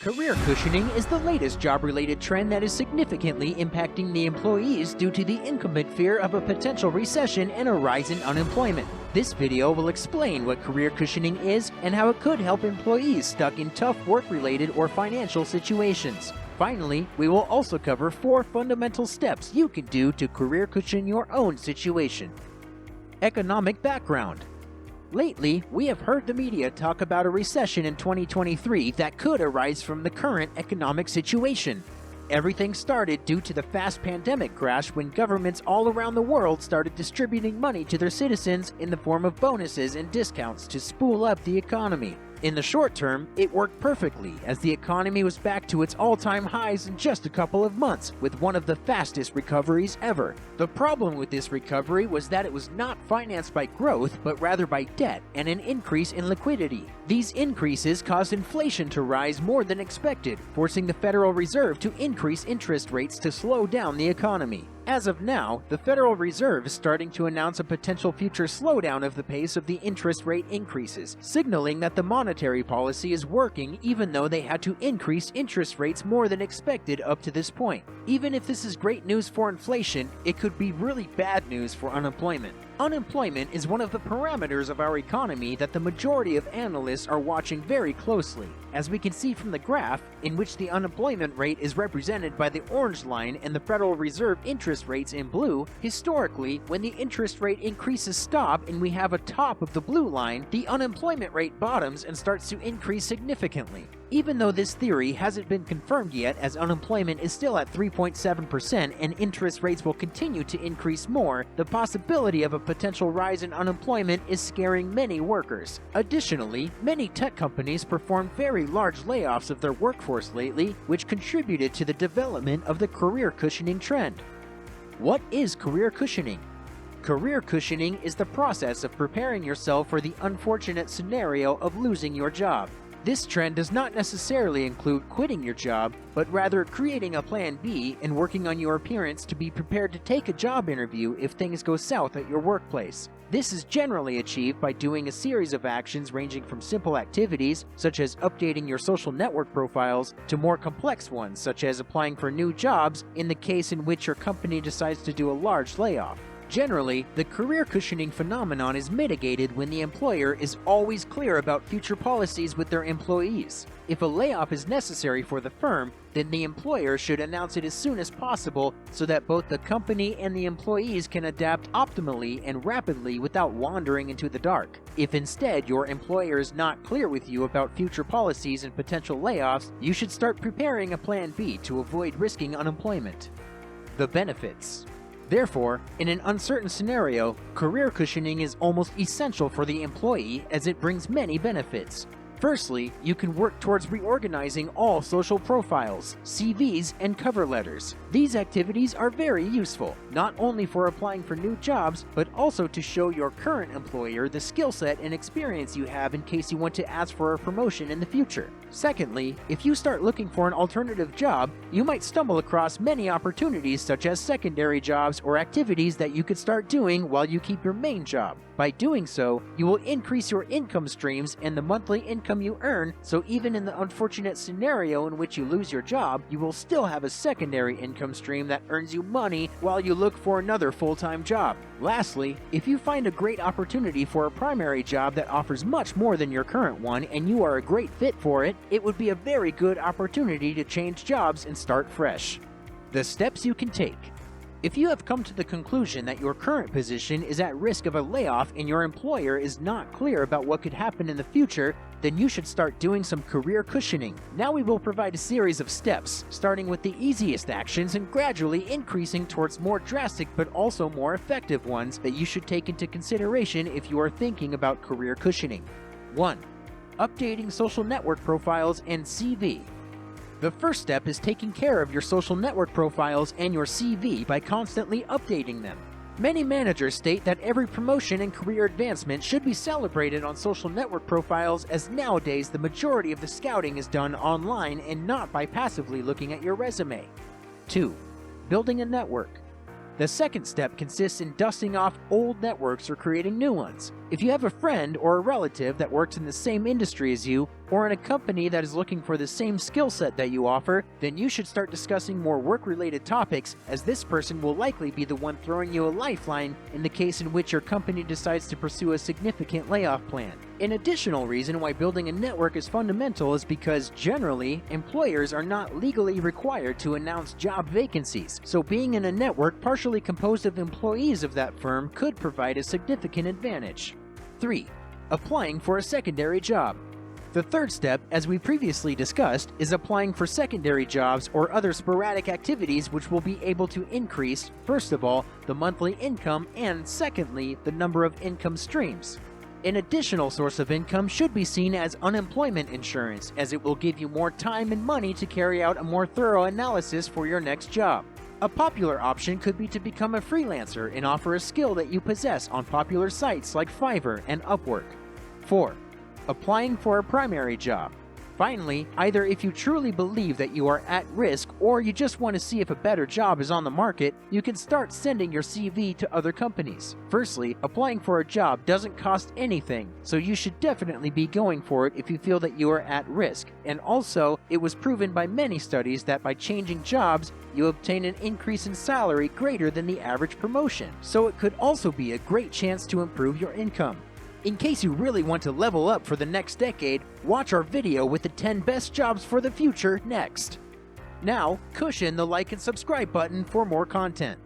Career cushioning is the latest job-related trend that is significantly impacting the employees due to the incumbent fear of a potential recession and a rise in unemployment. This video will explain what career cushioning is and how it could help employees stuck in tough work-related or financial situations. Finally, we will also cover 4 fundamental steps you can do to career cushion your own situation. Economic background. Lately, we have heard the media talk about a recession in 2023 that could arise from the current economic situation. Everything started due to the fast pandemic crash when governments all around the world started distributing money to their citizens in the form of bonuses and discounts to spool up the economy. In the short term, it worked perfectly as the economy was back to its all-time highs in just a couple of months, with one of the fastest recoveries ever. The problem with this recovery was that it was not financed by growth, but rather by debt and an increase in liquidity. These increases caused inflation to rise more than expected, forcing the Federal Reserve to increase interest rates to slow down the economy. As of now, the Federal Reserve is starting to announce a potential future slowdown of the pace of the interest rate increases, signaling that the monetary policy is working even though they had to increase interest rates more than expected up to this point. Even if this is great news for inflation, it could be really bad news for unemployment. Unemployment is one of the parameters of our economy that the majority of analysts are watching very closely. As we can see from the graph, in which the unemployment rate is represented by the orange line and the Federal Reserve interest rates in blue, historically, when the interest rate increases stop and we have a top of the blue line, the unemployment rate bottoms and starts to increase significantly. Even though this theory hasn't been confirmed yet, as unemployment is still at 3.7% and interest rates will continue to increase more, the possibility of a potential rise in unemployment is scaring many workers. Additionally, many tech companies performed very large layoffs of their workforce lately, which contributed to the development of the career cushioning trend. What is career cushioning? Career cushioning is the process of preparing yourself for the unfortunate scenario of losing your job. This trend does not necessarily include quitting your job, but rather creating a plan B and working on your appearance to be prepared to take a job interview if things go south at your workplace. This is generally achieved by doing a series of actions ranging from simple activities, such as updating your social network profiles, to more complex ones, such as applying for new jobs in the case in which your company decides to do a large layoff. Generally, the career cushioning phenomenon is mitigated when the employer is always clear about future policies with their employees. If a layoff is necessary for the firm, then the employer should announce it as soon as possible so that both the company and the employees can adapt optimally and rapidly without wandering into the dark. If instead your employer is not clear with you about future policies and potential layoffs, you should start preparing a plan B to avoid risking unemployment. The benefits. Therefore, in an uncertain scenario, career cushioning is almost essential for the employee as it brings many benefits. Firstly, you can work towards reorganizing all social profiles, CVs, and cover letters. These activities are very useful, not only for applying for new jobs, but also to show your current employer the skill set and experience you have in case you want to ask for a promotion in the future. Secondly, if you start looking for an alternative job, you might stumble across many opportunities such as secondary jobs or activities that you could start doing while you keep your main job. By doing so, you will increase your income streams and the monthly income you earn, so even in the unfortunate scenario in which you lose your job, you will still have a secondary income stream that earns you money while you look for another full-time job. Lastly, if you find a great opportunity for a primary job that offers much more than your current one and you are a great fit for it, it would be a very good opportunity to change jobs and start fresh. The steps you can take. If you have come to the conclusion that your current position is at risk of a layoff and your employer is not clear about what could happen in the future, then you should start doing some career cushioning. Now we will provide a series of steps, starting with the easiest actions and gradually increasing towards more drastic but also more effective ones that you should take into consideration if you are thinking about career cushioning. 1. Updating social network profiles and CV. The first step is taking care of your social network profiles and your CV by constantly updating them. Many managers state that every promotion and career advancement should be celebrated on social network profiles, as nowadays the majority of the scouting is done online and not by passively looking at your resume. 2. Building a network. The second step consists in dusting off old networks or creating new ones. If you have a friend or a relative that works in the same industry as you, or in a company that is looking for the same skill set that you offer, then you should start discussing more work-related topics, as this person will likely be the one throwing you a lifeline in the case in which your company decides to pursue a significant layoff plan. An additional reason why building a network is fundamental is because, generally, employers are not legally required to announce job vacancies, so being in a network partially composed of employees of that firm could provide a significant advantage. 3. Applying for a secondary job. The third step, as we previously discussed, is applying for secondary jobs or other sporadic activities which will be able to increase, first of all, the monthly income and, secondly, the number of income streams. An additional source of income should be seen as unemployment insurance, as it will give you more time and money to carry out a more thorough analysis for your next job. A popular option could be to become a freelancer and offer a skill that you possess on popular sites like Fiverr and Upwork. 4. Applying for a primary job. Finally, either if you truly believe that you are at risk or you just want to see if a better job is on the market, you can start sending your CV to other companies. Firstly, applying for a job doesn't cost anything, so you should definitely be going for it if you feel that you are at risk. And also, it was proven by many studies that by changing jobs, you obtain an increase in salary greater than the average promotion, so it could also be a great chance to improve your income. In case you really want to level up for the next decade, watch our video with the 10 best jobs for the future next. Now, cushion the like and subscribe button for more content.